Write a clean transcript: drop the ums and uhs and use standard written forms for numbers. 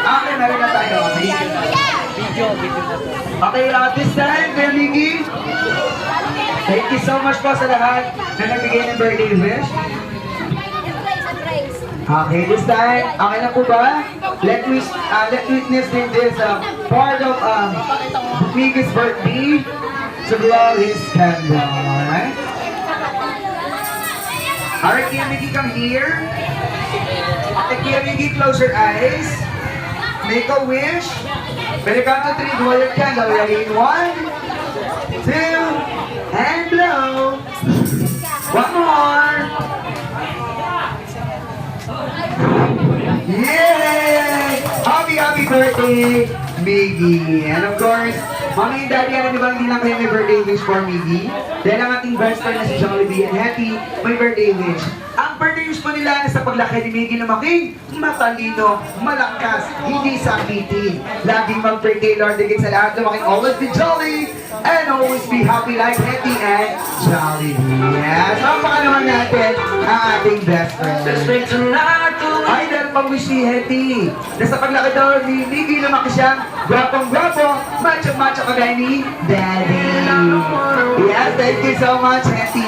Okay, meron na tayo. Okay, Video na to. okay this time, Kuya Miggy. Thank you so much po sa lahat na nagbigay ng birthday wish. Okay, this time, okay na po ba? Let witness this part of Miggy's birthday to blow his candle, alright? Alright, Kuya Miggy, come here. Okay, Kuya Miggy, close your eyes. Make a wish. When you count to 3, blow your candle. Ready? 1, 2, and blow. One more. Yay! Happy birthday, Miggy. And of course, Mommy and Daddy, alam niyo ba hindi lang kayo may birthday wish for Miggy? Dahil ang ating best friend na si Jollibee and Hetty, may birthday wish. Ang birthday wish po nila na sa paglaki ni Miggy lumaking matalino, malakas, hindi sakitin. Laging mag-birthday, Lord, higit sa lahat, lumaking always be jolly and always be happy like Hetty and Jollibee. Yes, ang pakalaman natin ang ating best friend. Ay, dahil pang-wish ni Hetty na sa paglaki daw ni Miggy lumaki siyang gwapong-gwapo, macho-macho kagaya ni Daddy. Yes, thank you so much, Hetty.